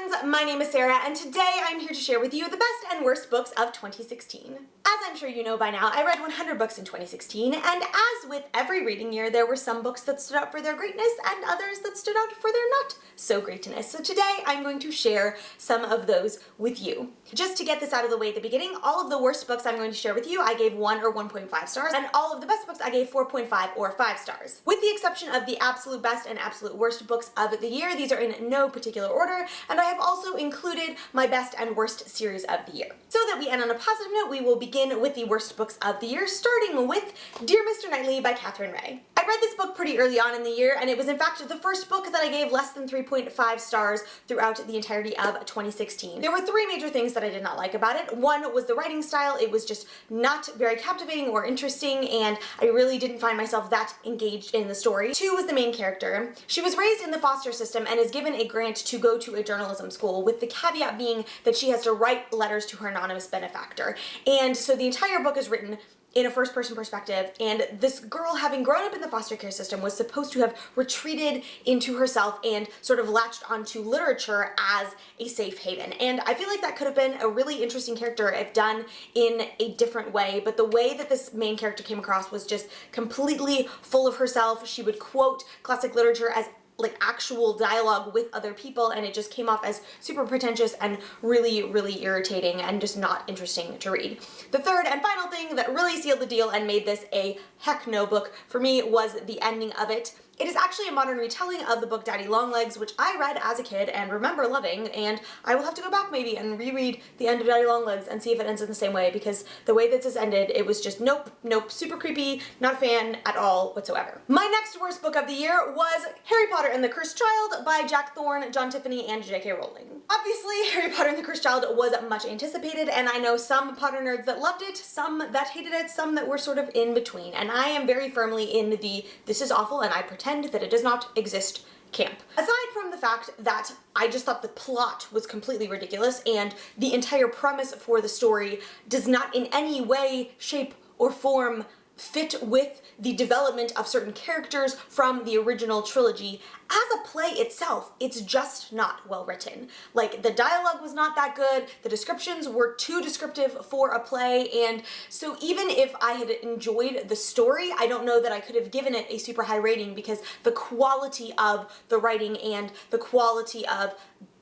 friends, my name is Sarah, and today I'm here to share with you the best and worst books of 2016. As I'm sure you know by now, I read 100 books in 2016, and as with every reading year, there were some books that stood out for their greatness and others that stood out for their not so greatness. So today I'm going to share some of those with you. Just to get this out of the way at the beginning, all of the worst books I'm going to share with you, I gave 1 or 1.5 stars, and all of the best books I gave 4.5 or 5 stars. With the exception of the absolute best and absolute worst books of the year, these are in no particular order, and I have also included my best and worst series of the year. So that we end on a positive note, we will begin with the worst books of the year, starting with Dear Mr. Knightley by Catherine Ray. I read this book pretty early on in the year, and it was in fact the first book that I gave less than 3.5 stars throughout the entirety of 2016. There were 3 major things that I did not like about it. One was the writing style. It was just not very captivating or interesting, and I really didn't find myself that engaged in the story. 2 was the main character. She was raised in the foster system and is given a grant to go to a journalism school, with the caveat being that she has to write letters to her anonymous benefactor. And so the entire book is written in a first-person perspective, and this girl, having grown up in the foster care system, was supposed to have retreated into herself and sort of latched onto literature as a safe haven. And I feel like that could have been a really interesting character if done in a different way, but the way that this main character came across was just completely full of herself. She would quote classic literature as like actual dialogue with other people, and it just came off as super pretentious and really, really irritating and just not interesting to read. The third and final thing that really sealed the deal and made this a heck no book for me was the ending of it. It is actually a modern retelling of the book Daddy Longlegs, which I read as a kid and remember loving, and I will have to go back maybe and reread the end of Daddy Longlegs and see if it ends in the same way, because the way that this ended, it was just nope, super creepy, not a fan at all whatsoever. My next worst book of the year was Harry Potter and the Cursed Child by Jack Thorne, John Tiffany, and J.K. Rowling. Obviously, Harry Potter and the Cursed Child was much anticipated, and I know some Potter nerds that loved it, some that hated it, some that were sort of in between, and I am very firmly in the this is awful and I pretend that it does not exist camp. Aside from the fact that I just thought the plot was completely ridiculous and the entire premise for the story does not in any way, shape, or form fit with the development of certain characters from the original trilogy, as a play itself, it's just not well written. Like, the dialogue was not that good, the descriptions were too descriptive for a play, and so even if I had enjoyed the story, I don't know that I could have given it a super high rating, because the quality of the writing and the quality of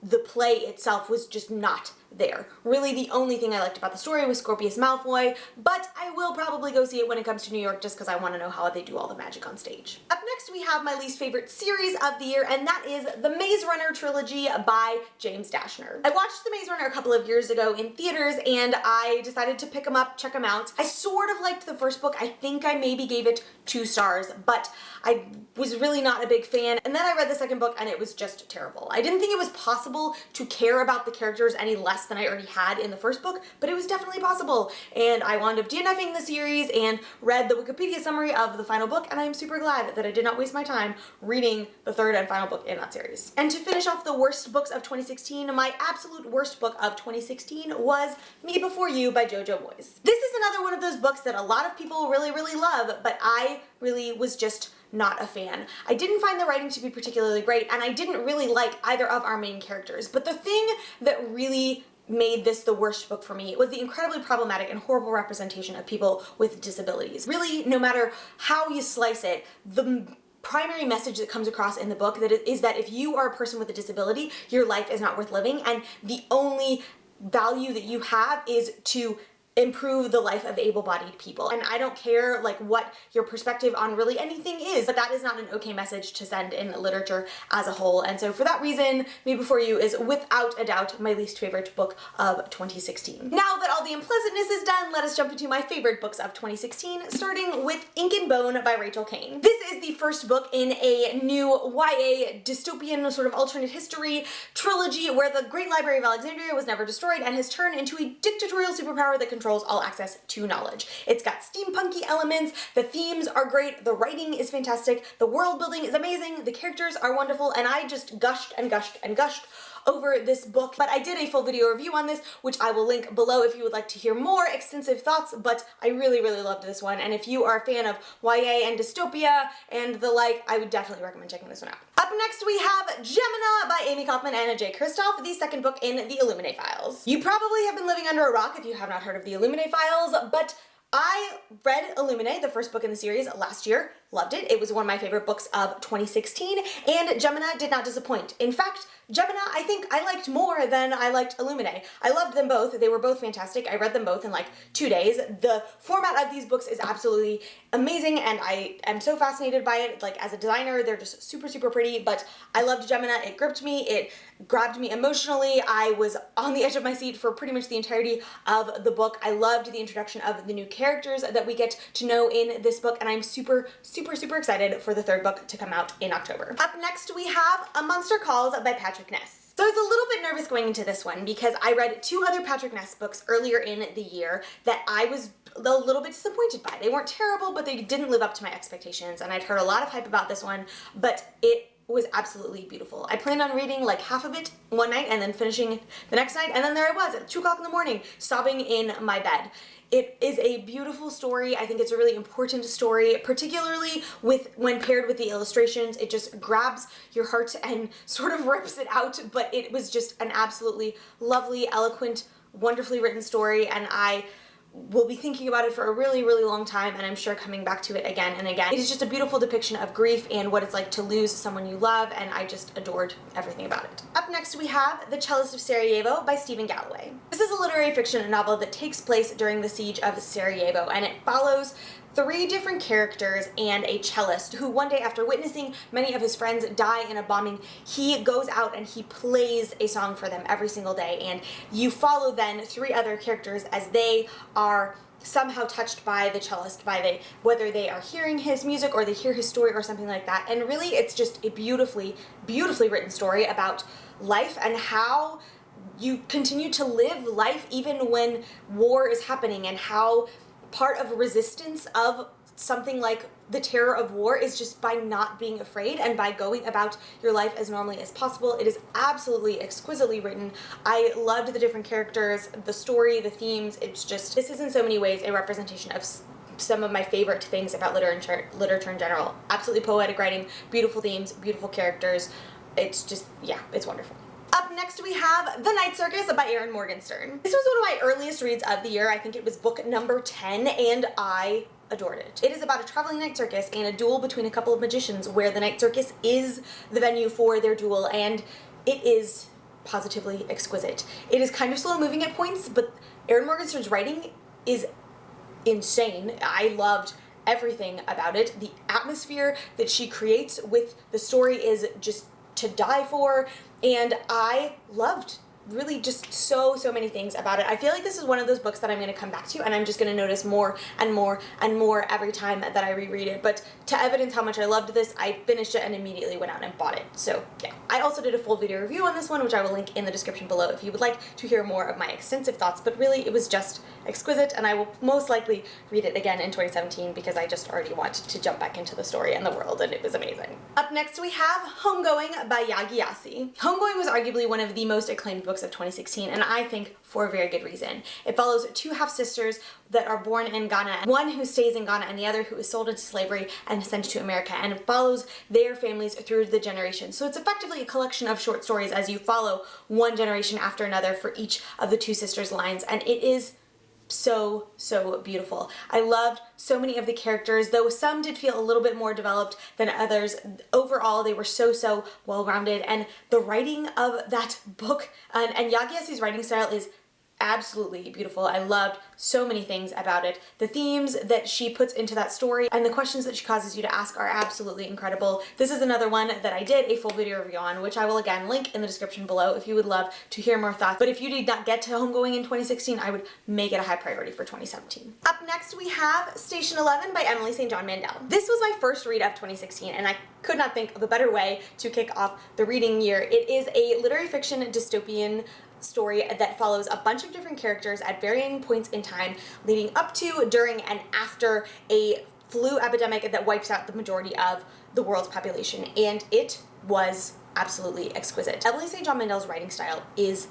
the play itself was just not there. Really, the only thing I liked about the story was Scorpius Malfoy, but I will probably go see it when it comes to New York just because I want to know how they do all the magic on stage. Up next, we have my least favorite series of the year, and that is the Maze Runner trilogy by James Dashner. I watched the Maze Runner a couple of years ago in theaters, and I decided to pick them up, check them out. I sort of liked the first book. I think I maybe gave it 2 stars, but I was really not a big fan, and then I read the second book and it was just terrible. I didn't think it was possible to care about the characters any less than I already had in the first book, but it was definitely possible, and I wound up DNFing the series and read the Wikipedia summary of the final book, and I'm super glad that I did not waste my time reading the third and final book in that series. And to finish off the worst books of 2016, my absolute worst book of 2016 was Me Before You by Jojo Moyes. This is another one of those books that a lot of people really, really love, but I really was just not a fan. I didn't find the writing to be particularly great, and I didn't really like either of our main characters, but the thing that really made this the worst book for me was the incredibly problematic and horrible representation of people with disabilities. Really, no matter how you slice it, the primary message that comes across in the book is that if you are a person with a disability, your life is not worth living, and the only value that you have is to improve the life of able-bodied people. And I don't care like what your perspective on really anything is, but that is not an okay message to send in literature as a whole. And so for that reason, Me Before You is without a doubt my least favorite book of 2016. Now that all the unpleasantness is done, let us jump into my favorite books of 2016, starting with Ink and Bone by Rachel Kane. This is the first book in a new YA dystopian sort of alternate history trilogy where the Great Library of Alexandria was never destroyed and has turned into a dictatorial superpower that controls all access to knowledge. It's got steampunky elements, the themes are great, the writing is fantastic, the world building is amazing, the characters are wonderful, and I just gushed and gushed and gushed over this book, but I did a full video review on this, which I will link below if you would like to hear more extensive thoughts, but I really, really loved this one, and if you are a fan of YA and dystopia and the like, I would definitely recommend checking this one out. Up next we have Gemina by Amy Kaufman and J. Kristoff, the second book in the Illuminae files. You probably have been living under a rock if you have not heard of the Illuminae files, but I read Illuminae, the first book in the series, last year, loved it. It was one of my favorite books of 2016, and Gemina did not disappoint. In fact, Gemina I think I liked more than I liked Illuminae. I loved them both. They were both fantastic. I read them both in like 2 days. The format of these books is absolutely amazing, and I am so fascinated by it. Like, as a designer, they're just super, super pretty, but I loved Gemina. It gripped me. It grabbed me emotionally. I was on the edge of my seat for pretty much the entirety of the book. I loved the introduction of the new characters that we get to know in this book, and I'm super, super, super excited for the third book to come out in October. Up next, we have A Monster Calls by Patrick Ness. So I was a little bit nervous going into this one because I read 2 other Patrick Ness books earlier in the year that I was a little bit disappointed by. They weren't terrible, but they didn't live up to my expectations, and I'd heard a lot of hype about this one, but it was absolutely beautiful. I planned on reading like half of it one night and then finishing the next night, and then there I was at 2 o'clock in the morning sobbing in my bed. It is a beautiful story. I think it's a really important story, particularly when paired with the illustrations. It just grabs your heart and sort of rips it out, but it was just an absolutely lovely, eloquent, wonderfully written story, and I will be thinking about it for a really, really long time, and I'm sure coming back to it again and again. It is just a beautiful depiction of grief and what it's like to lose someone you love, and I just adored everything about it. Up next we have The Cellist of Sarajevo by Stephen Galloway. This is a literary fiction novel that takes place during the siege of Sarajevo, and it follows 3 different characters and a cellist who one day, after witnessing many of his friends die in a bombing, he goes out and he plays a song for them every single day, and you follow then 3 other characters as they are somehow touched by the cellist, whether they are hearing his music or they hear his story or something like that. And really it's just a beautifully, beautifully written story about life and how you continue to live life even when war is happening, and how part of resistance of something like the terror of war is just by not being afraid and by going about your life as normally as possible. It is absolutely exquisitely written. I loved the different characters, the story, the themes. It's just, this is in so many ways a representation of some of my favorite things about literature in general. Absolutely poetic writing, beautiful themes, beautiful characters. It's just, yeah, it's wonderful. Up next we have The Night Circus by Erin Morgenstern. This was one of my earliest reads of the year. I think it was book number 10, and I adored it. It is about a traveling night circus and a duel between a couple of magicians where the night circus is the venue for their duel, and it is positively exquisite. It is kind of slow moving at points, but Erin Morgenstern's writing is insane. I loved everything about it. The atmosphere that she creates with the story is just to die for, and I loved really just so many things about it. I feel like this is one of those books that I'm going to come back to, and I'm just going to notice more and more and more every time that I reread it. But to evidence how much I loved this, I finished it and immediately went out and bought it. So yeah. I also did a full video review on this one, which I will link in the description below if you would like to hear more of my extensive thoughts. But really, it was just exquisite, and I will most likely read it again in 2017 because I just already want to jump back into the story and the world, and it was amazing. Up next we have Homegoing by Yagi Yassi. Homegoing was arguably one of the most acclaimed books of 2016, and I think for a very good reason. It follows 2 half-sisters that are born in Ghana, one who stays in Ghana and the other who is sold into slavery and sent to America, and it follows their families through the generations. So it's effectively a collection of short stories as you follow one generation after another for each of the 2 sisters' lines, and it is so beautiful. I loved so many of the characters, though some did feel a little bit more developed than others. Overall, they were so well-rounded, and the writing of that book and Yagi Yassi's writing style is absolutely beautiful. I loved so many things about it. The themes that she puts into that story and the questions that she causes you to ask are absolutely incredible. This is another one that I did a full video review on, which I will again link in the description below if you would love to hear more thoughts. But if you did not get to Homegoing in 2016, I would make it a high priority for 2017. Up next we have Station 11 by Emily St. John Mandel. This was my first read of 2016, and I could not think of a better way to kick off the reading year. It is a literary fiction dystopian story that follows a bunch of different characters at varying points in time leading up to, during, and after a flu epidemic that wipes out the majority of the world's population, and it was absolutely exquisite. Emily St. John Mandel's writing style is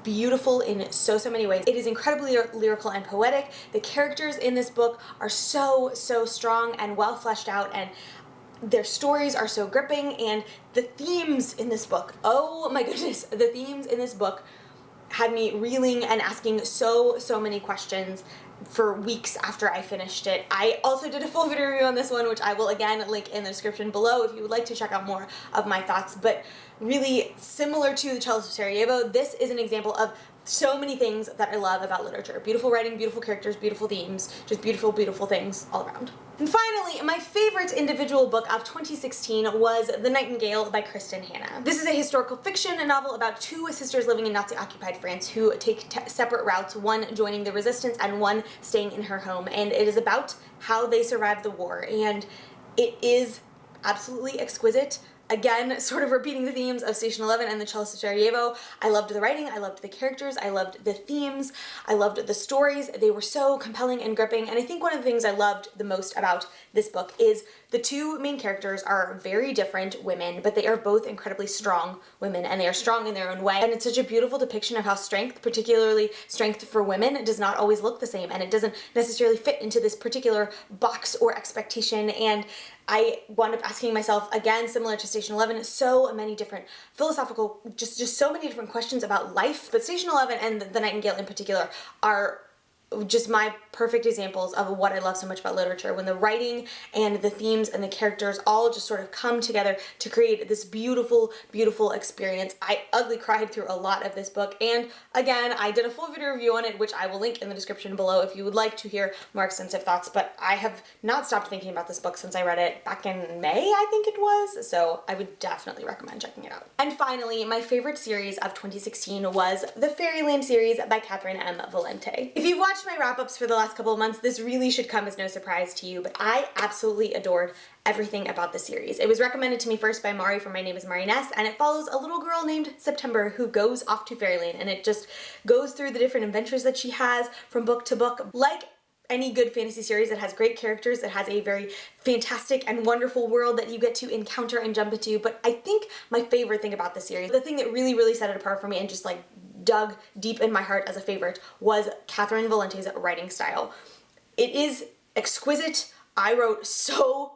beautiful in so many ways. It is incredibly lyrical and poetic. The characters in this book are so strong and well fleshed out, and their stories are so gripping, and the themes in this book, oh my goodness, the themes in this book had me reeling and asking so many questions for weeks after I finished it. I also did a full video review on this one, which I will again link in the description below if you would like to check out more of my thoughts. But really, similar to The Cellist of Sarajevo, this is an example of so many things that I love about literature. Beautiful writing, beautiful characters, beautiful themes, just beautiful things all around. And finally, my favorite individual book of 2016 was The Nightingale by Kristen Hanna. This is a historical fiction novel about two sisters living in Nazi-occupied France who take separate routes, one joining the resistance and one staying in her home. And it is about how they survived the war. And it is absolutely exquisite. Again, sort of repeating the themes of Station 11 and The Cellist of Sarajevo. I loved the writing, I loved the characters, I loved the themes, I loved the stories. They were so compelling and gripping, and I think one of the things I loved the most about this book is the two main characters are very different women, but they are both incredibly strong women, and they are strong in their own way. And it's such a beautiful depiction of how strength, particularly strength for women, does not always look the same, and it doesn't necessarily fit into this particular box or expectation. And I wound up asking myself, again, similar to Station 11, so many different philosophical, just so many different questions about life. But Station 11 and The Nightingale in particular are just my perfect examples of what I love so much about literature, when the writing and the themes and the characters all just sort of come together to create this beautiful experience. I ugly cried through a lot of this book, and again, I did a full video review on it, which I will link in the description below if you would like to hear more extensive thoughts. But I have not stopped thinking about this book since I read it back in May, I think it was, so I would definitely recommend checking it out. And finally, my favorite series of 2016 was the Fairyland series by Catherine M. Valente. If you've watched my wrap-ups for the last couple of months, this really should come as no surprise to you, but I absolutely adored everything about the series. It was recommended to me first by Mari from My Name is Mari Ness, and it follows a little girl named September who goes off to Fairyland, and it just goes through the different adventures that she has from book to book. Like any good fantasy series that has great characters, that has a very fantastic and wonderful world that you get to encounter and jump into. But I think my favorite thing about the series, the thing that really set it apart for me and just like dug deep in my heart as a favorite, was Catherine Valente's writing style. It is exquisite. I wrote so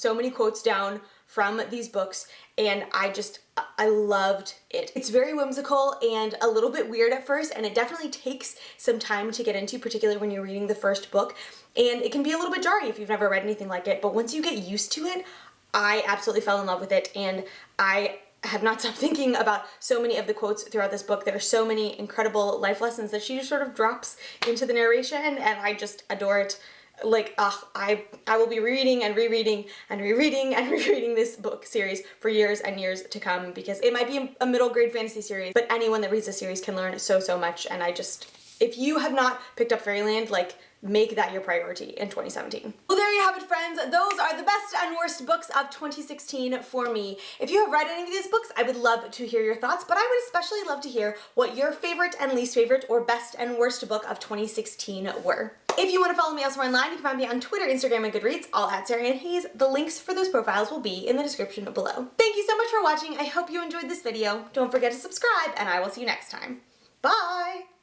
many quotes down from these books, and I loved it. It's very whimsical and a little bit weird at first, and it definitely takes some time to get into, particularly when you're reading the first book, and it can be a little bit jarring if you've never read anything like it, but once you get used to it, I absolutely fell in love with it, and I have not stopped thinking about so many of the quotes throughout this book. There are so many incredible life lessons that she just sort of drops into the narration, and I just adore it. Like, I will be rereading and rereading and rereading and rereading this book series for years and years to come, because it might be a middle grade fantasy series, but anyone that reads this series can learn so much. And if you have not picked up Fairyland, like, make that your priority in 2017. Well, there you have it, friends. Those are the best and worst books of 2016 for me. If you have read any of these books, I would love to hear your thoughts, but I would especially love to hear what your favorite and least favorite or best and worst book of 2016 were. If you want to follow me elsewhere online, you can find me on Twitter, Instagram, and Goodreads, all at Sarah Ann Hayes. The links for those profiles will be in the description below. Thank you so much for watching. I hope you enjoyed this video. Don't forget to subscribe, and I will see you next time. Bye!